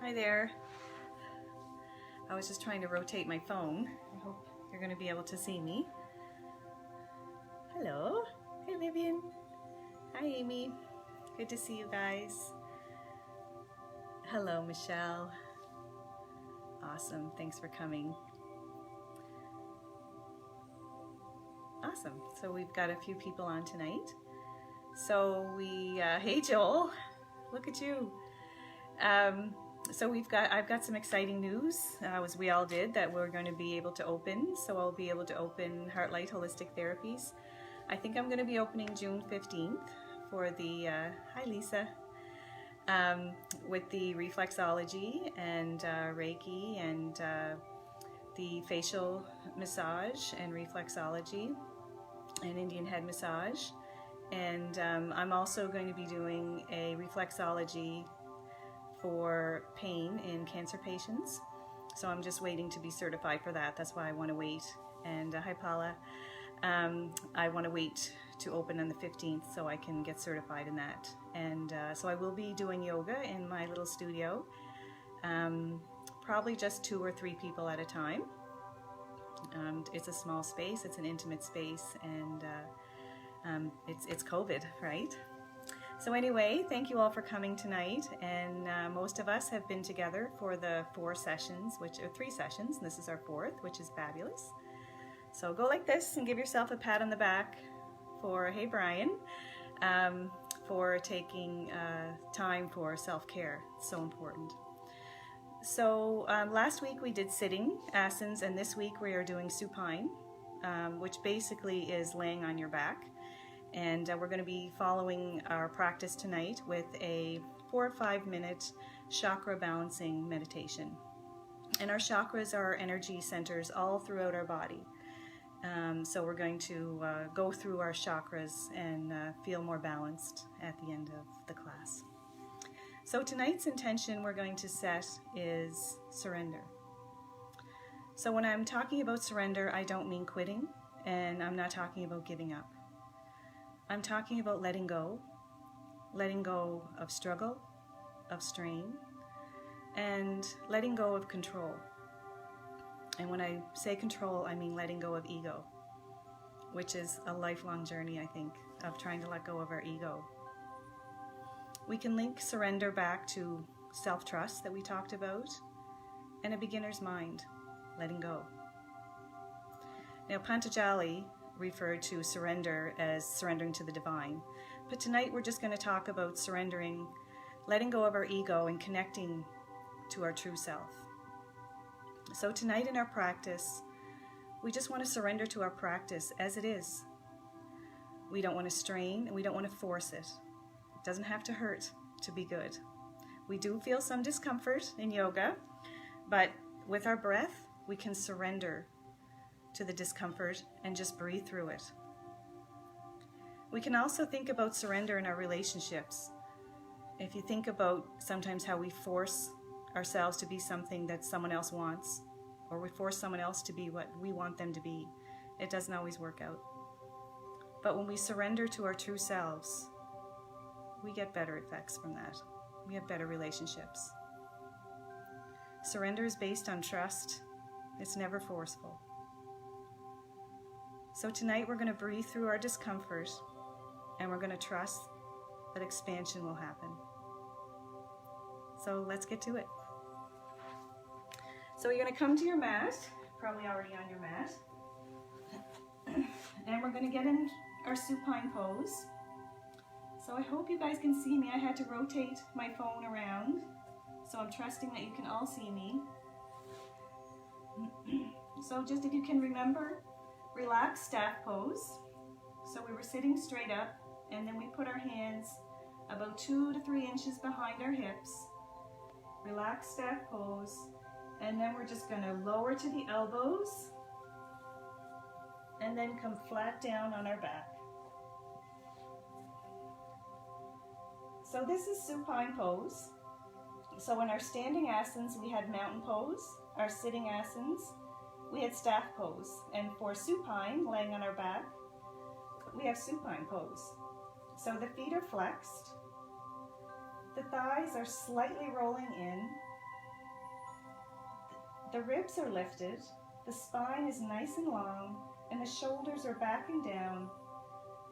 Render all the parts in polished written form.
Hi there. I was just trying to rotate my phone. I hope you're going to be able to see me. Hello. Hey Vivian. Hi Amy. Good to see you guys. Hello Michelle. Awesome. Thanks for coming. Awesome. So we've got a few people on tonight. So hey Joel. Look at you. So I've got some exciting news, as we all did, that we're going to be able to open. So I'll be able to open Heartlight Holistic Therapies. I think I'm going to be opening June 15th for the, hi Lisa, with the reflexology and Reiki and the facial massage and reflexology and Indian head massage. And I'm also going to be doing a reflexology for pain in cancer patients. So I'm just waiting to be certified for that. That's why I want to wait. And hi Paula. I want to wait to open on the 15th so I can get certified in that. And so I will be doing yoga in my little studio. Probably just 2 or 3 people at a time. It's a small space, it's an intimate space, and it's COVID, right? So anyway, thank you all for coming tonight, and most of us have been together for the 4 sessions, which are 3 sessions, and this is our 4th, which is fabulous. So go like this and give yourself a pat on the back for, hey Brian, for taking time for self-care. It's so important. So last week we did sitting asanas, and this week we are doing supine, which basically is laying on your back. And we're going to be following our practice tonight with a 4 or 5 minute chakra balancing meditation. And our chakras are energy centers all throughout our body. So we're going to go through our chakras and feel more balanced at the end of the class. So tonight's intention we're going to set is surrender. So when I'm talking about surrender, I don't mean quitting, and I'm not talking about giving up. I'm talking about letting go of struggle, of strain, and letting go of control. And when I say control, I mean letting go of ego, which is a lifelong journey, I think, of trying to let go of our ego. We can link surrender back to self-trust that we talked about, and a beginner's mind, letting go. Now, Patanjali referred to surrender as surrendering to the divine. But tonight we're just going to talk about surrendering, letting go of our ego and connecting to our true self. So tonight in our practice, we just want to surrender to our practice as it is. We don't want to strain and we don't want to force it. It doesn't have to hurt to be good. We do feel some discomfort in yoga, but with our breath, we can surrender to the discomfort and just breathe through it. We can also think about surrender in our relationships. If you think about sometimes how we force ourselves to be something that someone else wants, or we force someone else to be what we want them to be, it doesn't always work out. But when we surrender to our true selves, we get better effects from that. We have better relationships. Surrender is based on trust. It's never forceful. So tonight we're going to breathe through our discomfort, and we're going to trust that expansion will happen. So let's get to it. So you're going to come to your mat, probably already on your mat, and we're going to get in our supine pose. So I hope you guys can see me. I had to rotate my phone around, so I'm trusting that you can all see me. So just if you can remember, relaxed staff pose. So we were sitting straight up, and then we put our hands about 2 to 3 inches behind our hips. Relaxed staff pose, and then we're just going to lower to the elbows and then come flat down on our back. So this is supine pose. So in our standing asanas we had mountain pose, our sitting asanas we had staff pose, and for supine, laying on our back, we have supine pose. So the feet are flexed, the thighs are slightly rolling in, The ribs are lifted, the spine is nice and long, and the shoulders are back and down.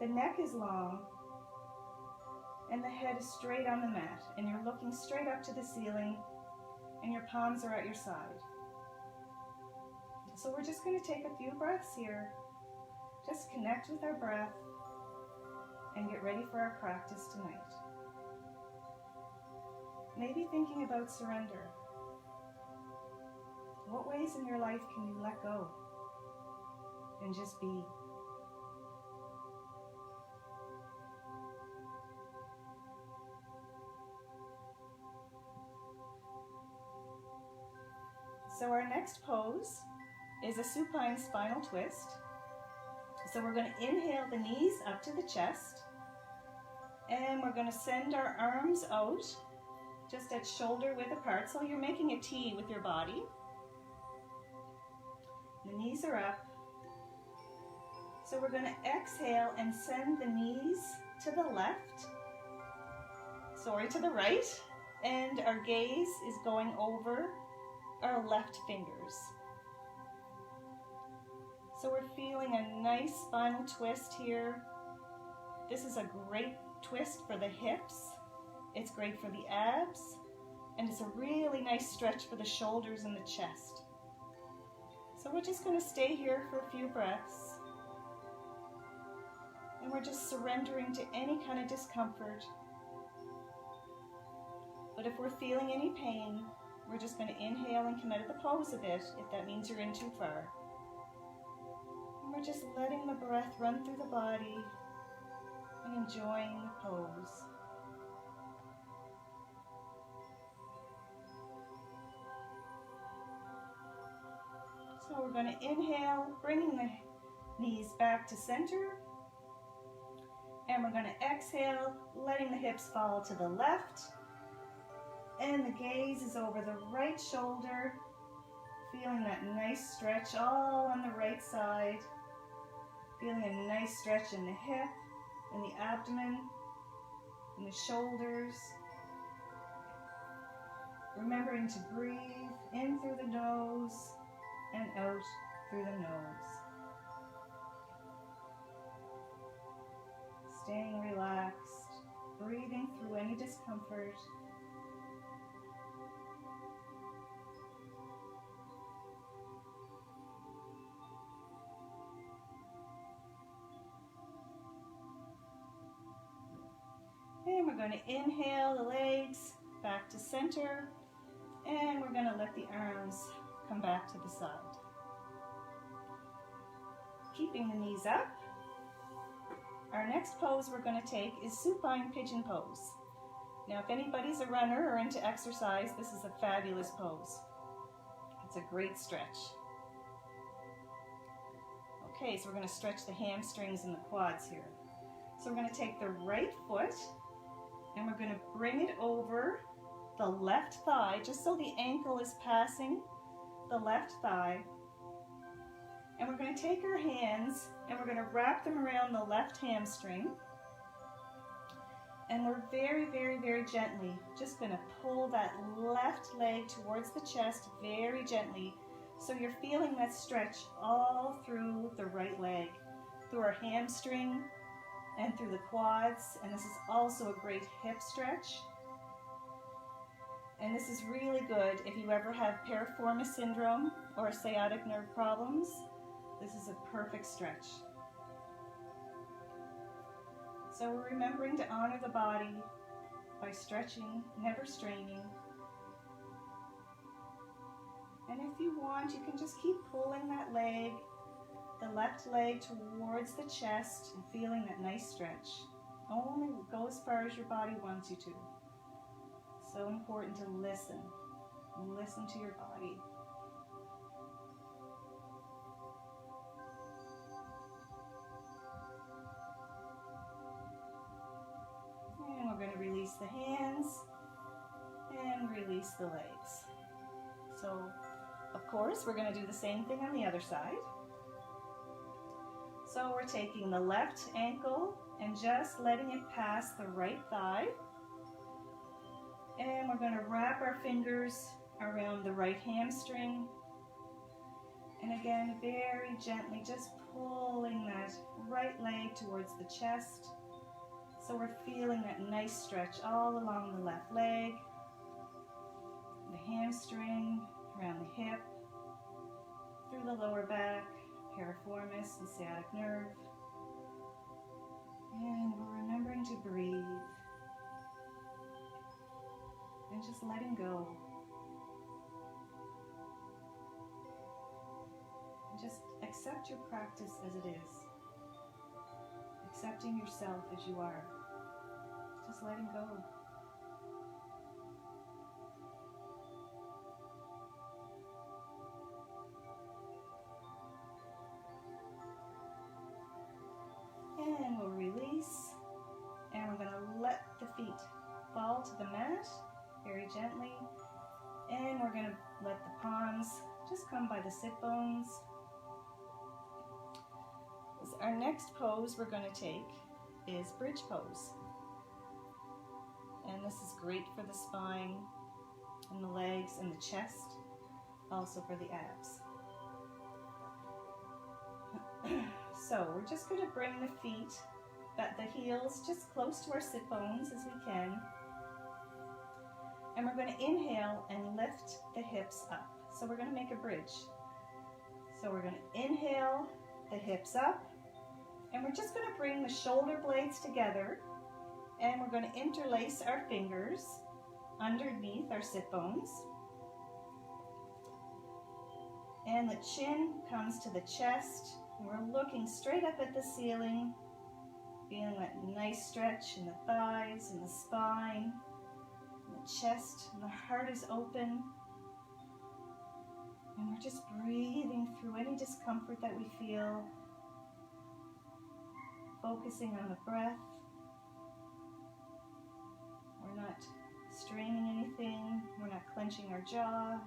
The neck is long, and the head is straight on the mat, and you're looking straight up to the ceiling, and your palms are at your side. So we're just going to take a few breaths here. Just connect with our breath and get ready for our practice tonight. Maybe thinking about surrender. What ways in your life can you let go and just be? So our next pose is a supine spinal twist. So we're going to inhale the knees up to the chest, and we're going to send our arms out just at shoulder width apart. So you're making a T with your body. The knees are up. So we're going to exhale and send the knees to the right, and our gaze is going over our left fingers. So we're feeling a nice spinal twist here. This is a great twist for the hips. It's great for the abs, and it's a really nice stretch for the shoulders and the chest. So we're just going to stay here for a few breaths, and we're just surrendering to any kind of discomfort. But if we're feeling any pain, we're just going to inhale and come out of the pose a bit if that means you're in too far. And we're just letting the breath run through the body and enjoying the pose. So we're going to inhale, bringing the knees back to center. And we're going to exhale, letting the hips fall to the left. And the gaze is over the right shoulder, feeling that nice stretch all on the right side. Feeling a nice stretch in the hip, in the abdomen, in the shoulders. Remembering to breathe in through the nose and out through the nose. Staying relaxed, breathing through any discomfort. And we're going to inhale the legs back to center, and we're going to let the arms come back to the side. Keeping the knees up. Our next pose we're going to take is supine pigeon pose. Now if anybody's a runner or into exercise, this is a fabulous pose. It's a great stretch. Okay, so we're going to stretch the hamstrings and the quads here. So we're going to take the right foot and we're going to bring it over the left thigh, just so the ankle is passing the left thigh. And we're going to take our hands and we're going to wrap them around the left hamstring. And we're very, very, very gently just going to pull that left leg towards the chest very gently. So you're feeling that stretch all through the right leg, through our hamstring and through the quads. And this is also a great hip stretch. And this is really good if you ever have piriformis syndrome or sciatic nerve problems. This is a perfect stretch. So we're remembering to honor the body by stretching, never straining. And if you want, you can just keep pulling that leg, the left leg towards the chest and feeling that nice stretch. Only go as far as your body wants you to. So important to listen. Listen to your body. And we're going to release the hands and release the legs. So, of course, we're going to do the same thing on the other side. So we're taking the left ankle and just letting it pass the right thigh. And we're going to wrap our fingers around the right hamstring again, very gently, just pulling that right leg towards the chest. So we're feeling that nice stretch all along the left leg, the hamstring, around the hip, through the lower back, piriformis and sciatic nerve. And we're remembering to breathe and just letting go. And just accept your practice as it is. Accepting yourself as you are. Just letting go. And we'll release, and we're going to let the feet fall to the mat very gently, and we're going to let the palms just come by the sit bones. Our next pose we're going to take is bridge pose, and this is great for the spine and the legs and the chest, also for the abs. So we're just going to bring the feet, the heels just close to our sit bones as we can. And we're going to inhale and lift the hips up. So we're going to make a bridge. So we're going to inhale the hips up. And we're just going to bring the shoulder blades together. And we're going to interlace our fingers underneath our sit bones. And the chin comes to the chest. We're looking straight up at the ceiling, feeling that nice stretch in the thighs and the spine, and the chest, and the heart is open. And we're just breathing through any discomfort that we feel, focusing on the breath. We're not straining anything, we're not clenching our jaw.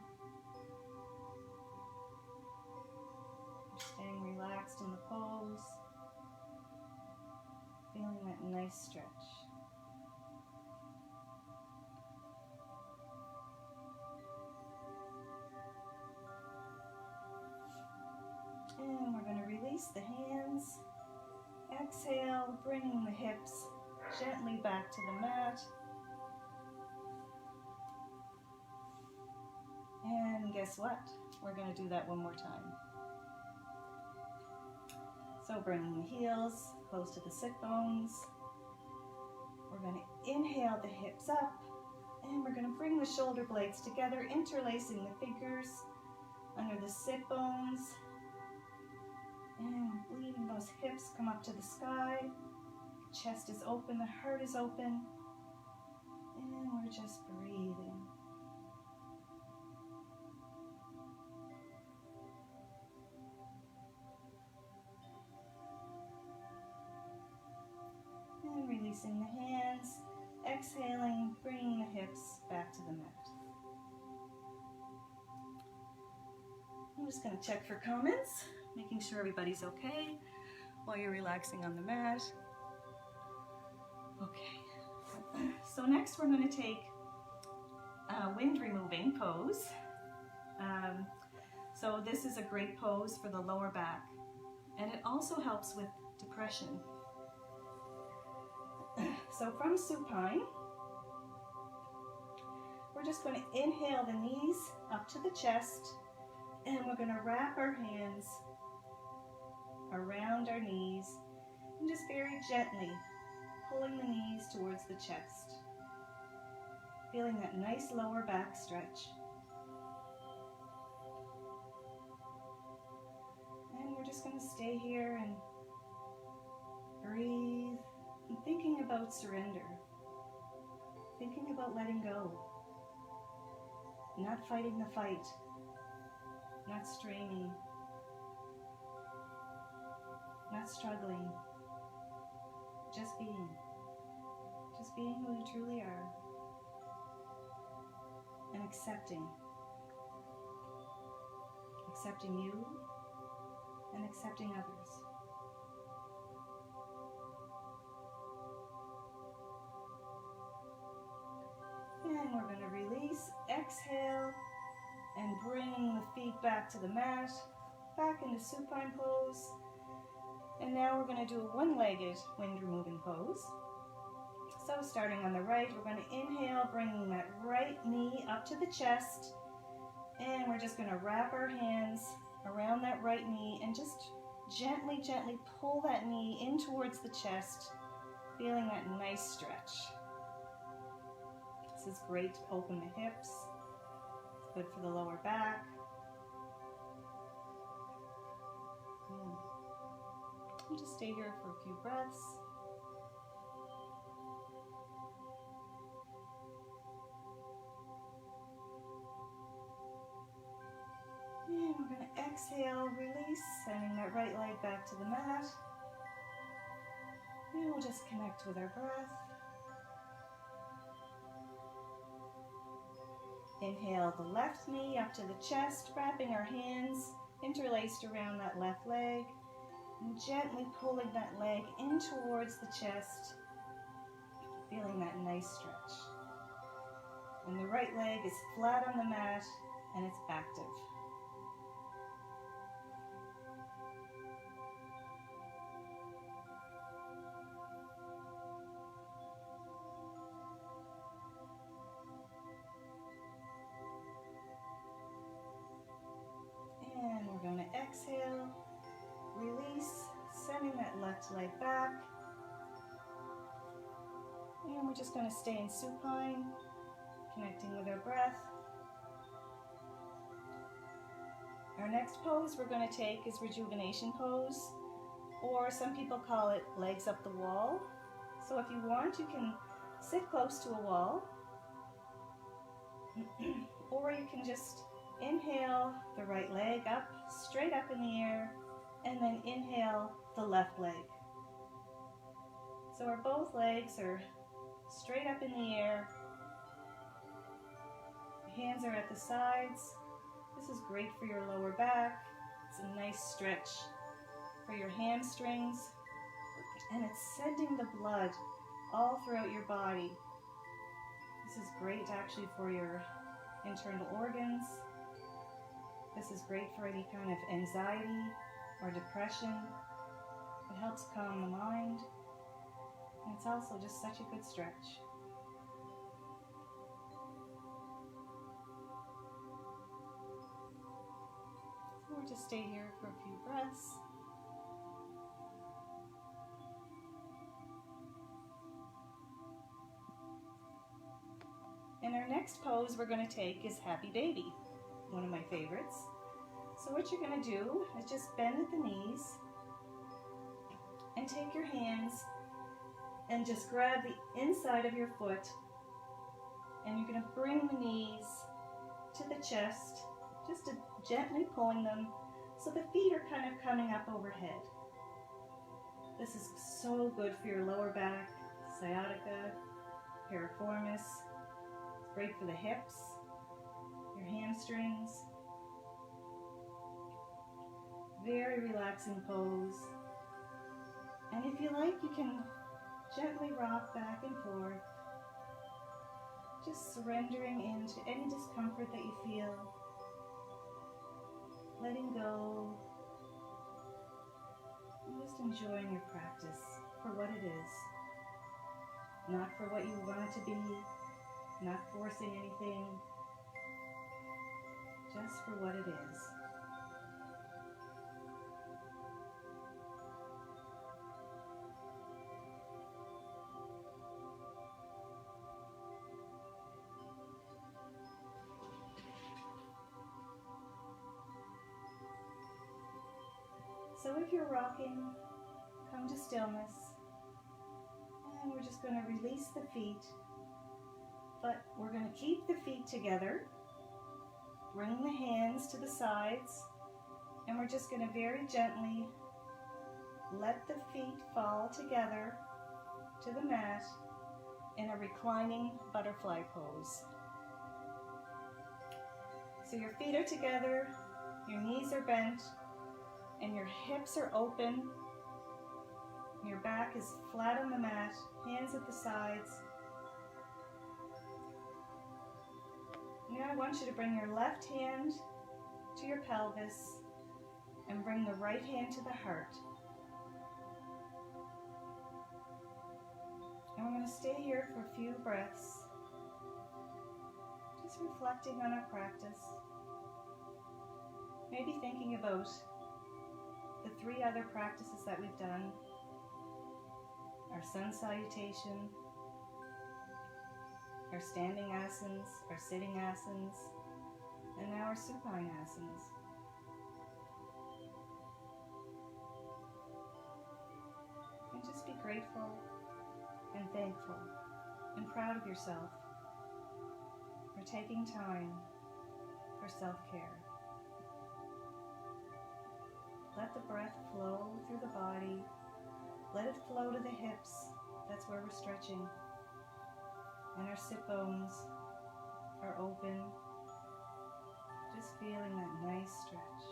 Staying relaxed in the pose, feeling that nice stretch. And we're going to release the hands. Exhale, bringing the hips gently back to the mat. And guess what? We're going to do that one more time. So bringing the heels close to the sit bones. We're going to inhale the hips up, and we're going to bring the shoulder blades together, interlacing the fingers under the sit bones, and leaving those hips come up to the sky. The chest is open, the heart is open, and we're just breathing. And releasing the hands, exhaling, bringing the hips back to the mat. I'm just going to check for comments, making sure everybody's okay while you're relaxing on the mat. Okay, so next we're going to take a wind removing pose. So this is a great pose for the lower back, and it also helps with depression. So from supine, we're just going to inhale the knees up to the chest, and we're going to wrap our hands around our knees and just very gently pulling the knees towards the chest, feeling that nice lower back stretch. And we're just going to stay here and breathe. And thinking about surrender, thinking about letting go, not fighting the fight, not straining, not struggling, just being who you truly are, and accepting you and accepting others. And we're going to release, exhale, and bring the feet back to the mat. back into supine pose. And now we're going to do a one-legged wind removing pose. So starting on the right, we're going to inhale, bringing that right knee up to the chest. And we're just going to wrap our hands around that right knee and just gently, gently pull that knee in towards the chest, feeling that nice stretch. This is great to open the hips. It's good for the lower back. And just stay here for a few breaths. And we're going to exhale, release, sending that right leg back to the mat. And we'll just connect with our breath. Inhale the left knee up to the chest, wrapping our hands interlaced around that left leg, and gently pulling that leg in towards the chest, feeling that nice stretch. And the right leg is flat on the mat and it's active. And we're going to exhale, release, sending that left leg back. And we're just going to stay in supine, connecting with our breath. Our next pose we're going to take is rejuvenation pose, or some people call it legs up the wall. So if you want, you can sit close to a wall, or you can just inhale the right leg up, straight up in the air, and then inhale the left leg. So our both legs are straight up in the air. Hands are at the sides. This is great for your lower back. It's a nice stretch for your hamstrings. And it's sending the blood all throughout your body. This is great actually for your internal organs. This is great for any kind of anxiety or depression. It helps calm the mind. And it's also just such a good stretch. So we'll just stay here for a few breaths. And our next pose we're going to take is Happy Baby, one of my favorites. So what you're going to do is just bend at the knees and take your hands and just grab the inside of your foot, and you're going to bring the knees to the chest, just gently pulling them so the feet are kind of coming up overhead. This is so good for your lower back, sciatica, piriformis. It's great for the hips, your hamstrings. Very relaxing pose. And if you like, you can gently rock back and forth, just surrendering into any discomfort that you feel, letting go, and just enjoying your practice for what it is, not for what you want it to be, not forcing anything, just for what it is. So if you're rocking, come to stillness, and we're just going to release the feet, but we're going to keep the feet together, bring the hands to the sides, and we're just going to very gently let the feet fall together to the mat in a reclining butterfly pose. So your feet are together, your knees are bent, and your hips are open, your back is flat on the mat, hands at the sides. Now I want you to bring your left hand to your pelvis, and bring the right hand to the heart. And we're going to stay here for a few breaths, just reflecting on our practice. Maybe thinking about the 3 other practices that we've done. Our sun salutation, our standing asanas, our sitting asanas, and now our supine asanas. And just be grateful and thankful and proud of yourself for taking time for self-care. Let the breath flow through the body. Let it flow to the hips. That's where we're stretching. And our sit bones are open. Just feeling that nice stretch.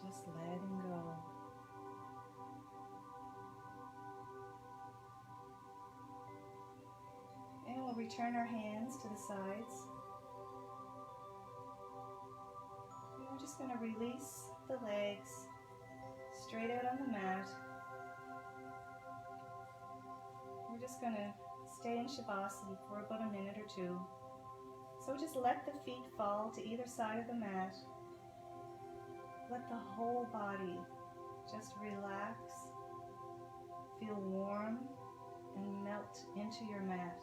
Just letting go. And we'll return our hands to the sides. And we're just going to release the legs straight out on the mat. We're just going to stay in Shavasana for about a minute or 2. So just let the feet fall to either side of the mat. Let the whole body just relax, feel warm, and melt into your mat.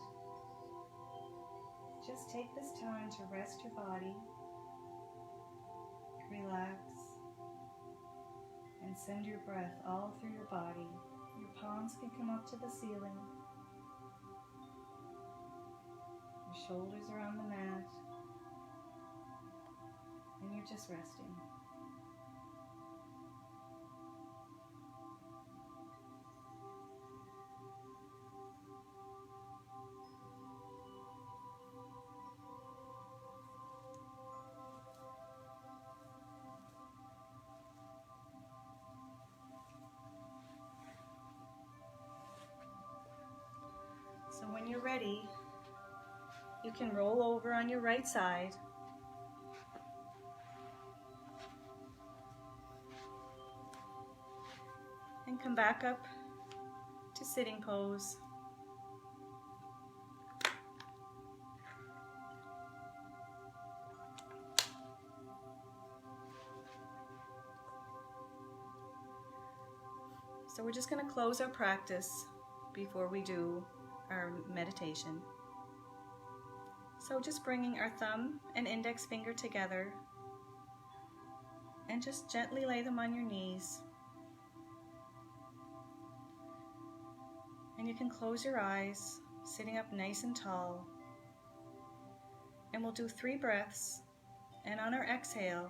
Just take this time to rest your body, relax, and send your breath all through your body. Your palms can come up to the ceiling. Your shoulders are on the mat, and you're just resting. So when you're ready, you can roll over on your right side. And come back up to sitting pose. So we're just going to close our practice before we do our meditation. So just bringing our thumb and index finger together and just gently lay them on your knees. And you can close your eyes, sitting up nice and tall. And we'll do 3 breaths, and on our exhale,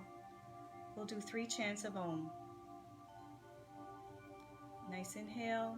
we'll do 3 chants of Om. Nice inhale.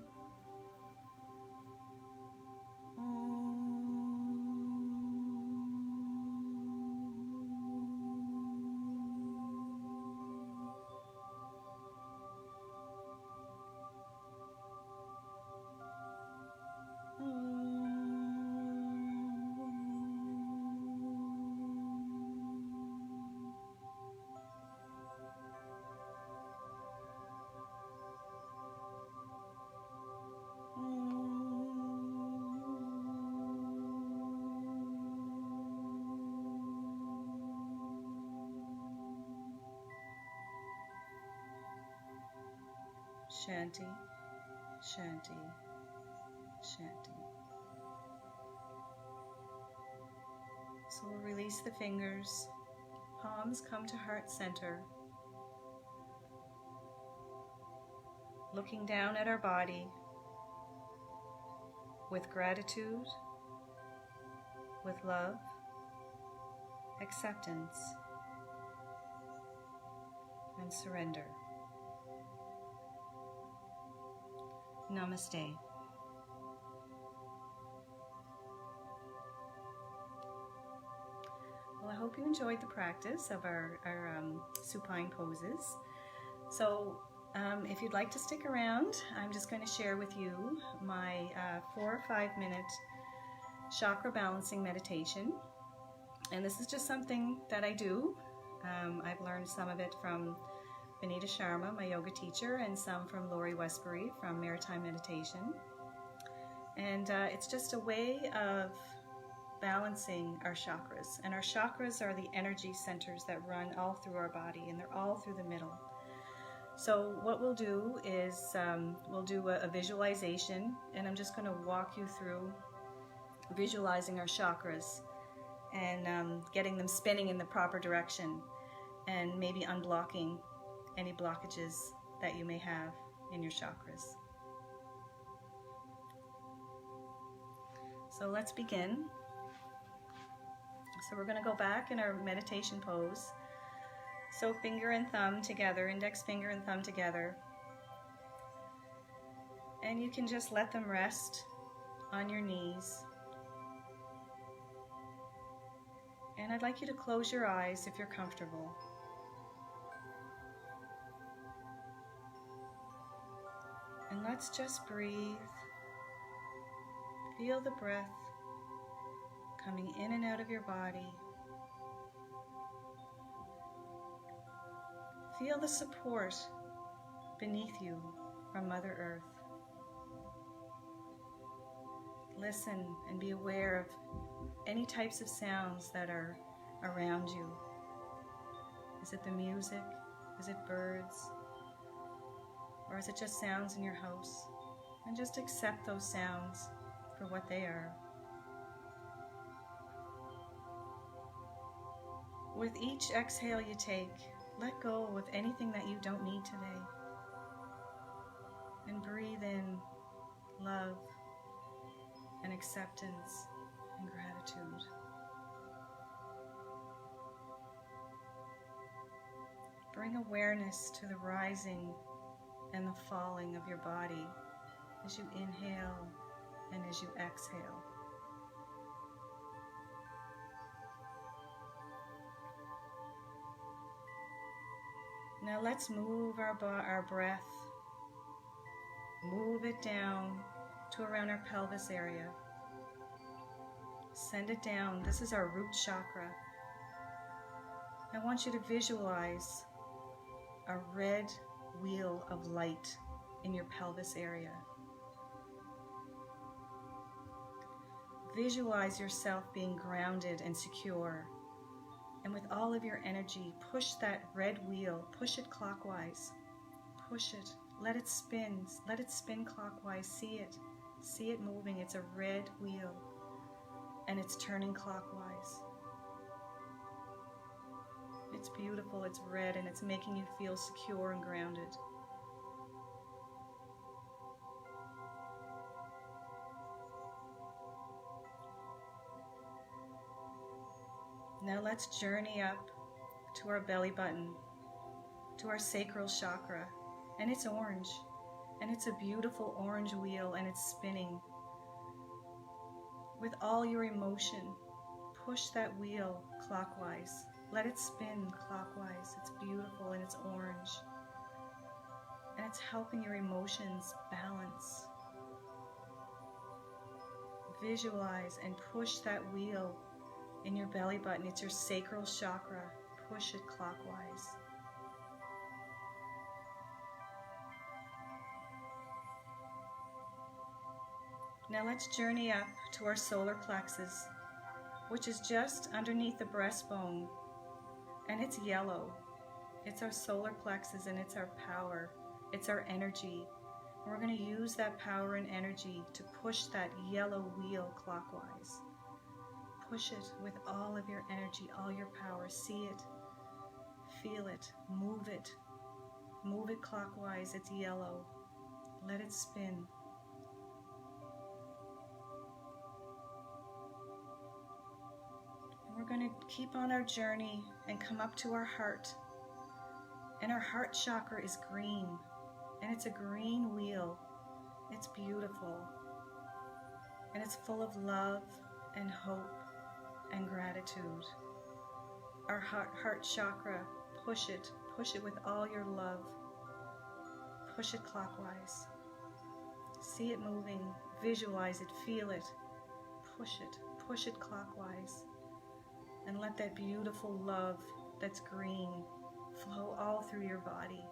Shanti, Shanti, Shanti. So we'll release the fingers, palms come to heart center. Looking down at our body with gratitude, with love, acceptance, and surrender. Namaste. Well, I hope you enjoyed the practice of our supine poses. So if you'd like to stick around, I'm just going to share with you my 4 or 5 minute chakra balancing meditation. And this is just something that I do. I've learned some of it from Benita Sharma, my yoga teacher, and some from Laurie Westbury from Maritime Meditation. And it's just a way of balancing our chakras. And our chakras are the energy centers that run all through our body, and they're all through the middle. So what we'll do is we'll do a visualization, and I'm just going to walk you through visualizing our chakras and getting them spinning in the proper direction, and maybe unblocking any blockages that you may have in your chakras. So let's begin. So we're going to go back in our meditation pose. So finger and thumb together, index finger and thumb together. And you can just let them rest on your knees. And I'd like you to close your eyes if you're comfortable. And let's just breathe. Feel the breath coming in and out of your body. Feel the support beneath you from Mother Earth. Listen and be aware of any types of sounds that are around you. Is it the music? Is it birds? Or is it just sounds in your house? And just accept those sounds for what they are. With each exhale you take, let go of anything that you don't need today. And breathe in love and acceptance and gratitude. Bring awareness to the rising and the falling of your body as you inhale and as you exhale. Now let's move our breath, move it down to around our pelvis area. Send it down. This is our root chakra. I want you to visualize a red wheel of light in your pelvis area. Visualize yourself being grounded and secure. And with all of your energy, push that red wheel, push it clockwise. Push it, let it spin clockwise. See it moving. It's a red wheel and it's turning clockwise. It's beautiful, it's red, and it's making you feel secure and grounded. Now let's journey up to our belly button, to our sacral chakra, and it's orange, and it's a beautiful orange wheel, and it's spinning. With all your emotion, push that wheel clockwise. Let it spin clockwise. It's beautiful and it's orange, and it's helping your emotions balance. Visualize and push that wheel in your belly button. It's your sacral chakra. Push it clockwise. Now let's journey up to our solar plexus, which is just underneath the breastbone, and it's yellow. It's our solar plexus, and it's our power. It's our energy. And we're going to use that power and energy to push that yellow wheel clockwise. Push it with all of your energy, all your power. See it, feel it, move it. Move it clockwise. It's yellow. Let it spin. And we're going to keep on our journey and come up to our heart. And our heart chakra is green. And it's a green wheel. It's beautiful. And it's full of love and hope and gratitude. Our heart chakra, push it with all your love. Push it clockwise. See it moving, visualize it, feel it. Push it clockwise. And let that beautiful love that's green flow all through your body.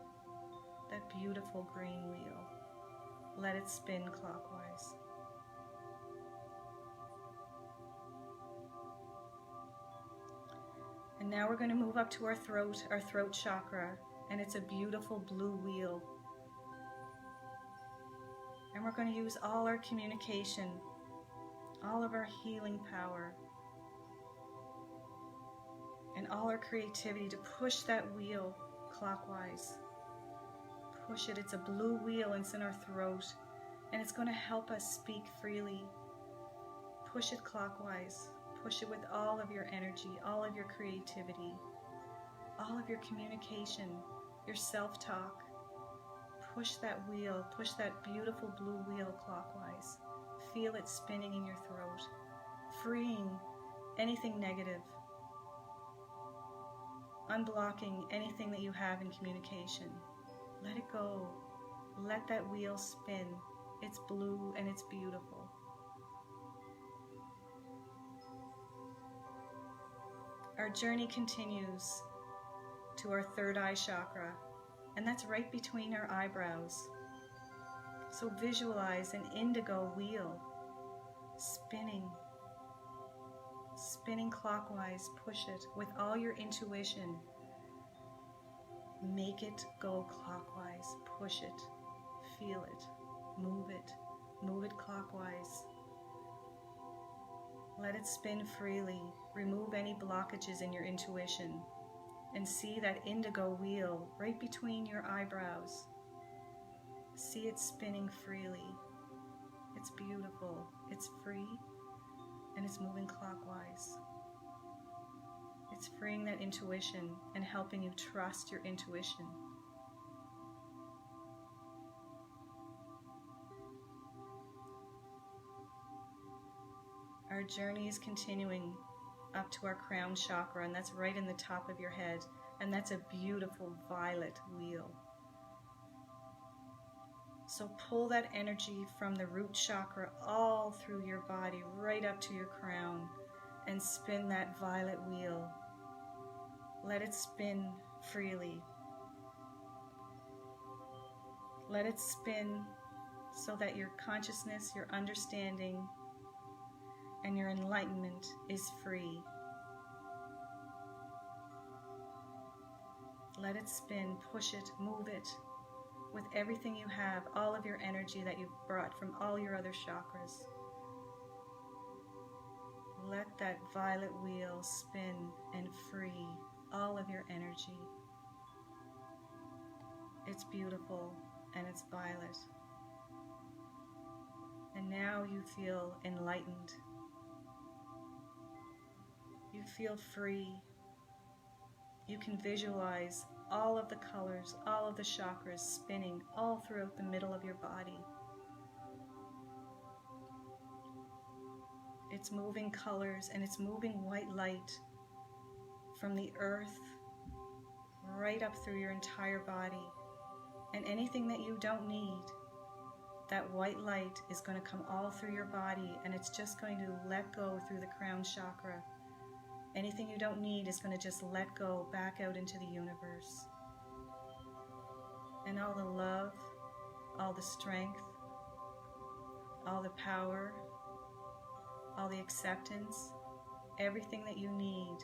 That beautiful green wheel. Let it spin clockwise. And now we're going to move up to our throat chakra, and it's a beautiful blue wheel. And we're going to use all our communication, all of our healing power, and all our creativity to push that wheel clockwise. Push it. It's a blue wheel and it's in our throat, and it's going to help us speak freely. Push it clockwise. Push it with all of your energy, all of your creativity, all of your communication, your self-talk. Push that wheel, push that beautiful blue wheel clockwise. Feel it spinning in your throat, freeing anything negative, unblocking anything that you have in communication. Let it go. Let that wheel spin. It's blue and it's beautiful. Our journey continues to our third eye chakra, and that's right between our eyebrows. So visualize an indigo wheel spinning clockwise. Push it with all your intuition. Make it go clockwise. Push it. Feel it. Move it. Move it clockwise. Let it spin freely. Remove any blockages in your intuition. And see that indigo wheel right between your eyebrows. See it spinning freely. It's beautiful. It's free. And it's moving clockwise. It's freeing that intuition and helping you trust your intuition. Our journey is continuing up to our crown chakra, and that's right in the top of your head, and that's a beautiful violet wheel. So pull that energy from the root chakra all through your body, right up to your crown, and spin that violet wheel. Let it spin freely. Let it spin so that your consciousness, your understanding, and your enlightenment is free. Let it spin, push it, move it with everything you have, all of your energy that you've brought from all your other chakras. Let that violet wheel spin and free all of your energy. It's beautiful and it's violet. And now you feel enlightened. You feel free. You can visualize all of the colors, all of the chakras spinning all throughout the middle of your body. It's moving colors and it's moving white light from the earth right up through your entire body. And anything that you don't need, that white light is going to come all through your body, and it's just going to let go through the crown chakra. Anything you don't need is going to just let go back out into the universe. And all the love, all the strength, all the power, all the acceptance, everything that you need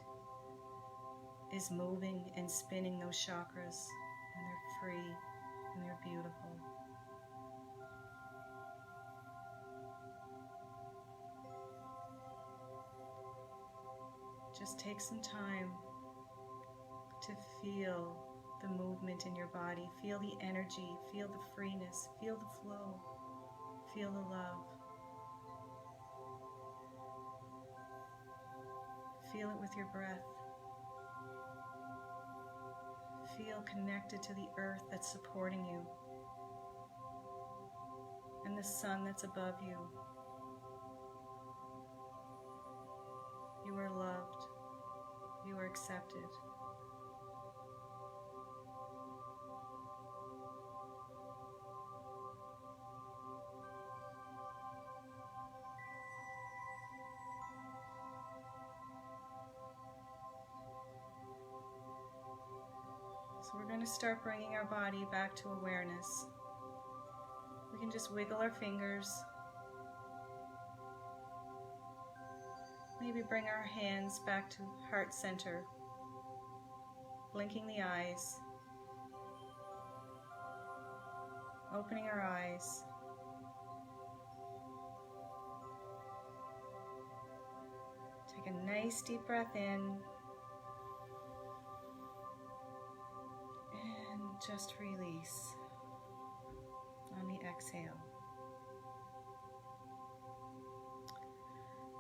is moving and spinning those chakras, and they're free and they're beautiful. Just take some time to feel the movement in your body, feel the energy, feel the freeness, feel the flow, feel the love. Feel it with your breath. Feel connected to the earth that's supporting you and the sun that's above you. You are loved. You are accepted. So we're going to start bringing our body back to awareness. We can just wiggle our fingers. Maybe bring our hands back to heart center. Blinking the eyes. Opening our eyes. Take a nice deep breath in. And just release on the exhale.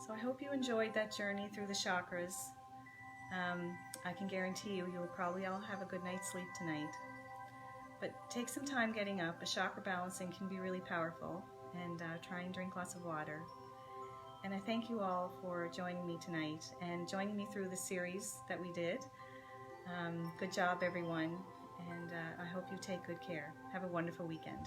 So I hope you enjoyed that journey through the chakras. I can guarantee you will probably all have a good night's sleep tonight. But take some time getting up. A chakra balancing can be really powerful. And try and drink lots of water. And I thank you all for joining me tonight and joining me through the series that we did. Good job, everyone. And I hope you take good care. Have a wonderful weekend.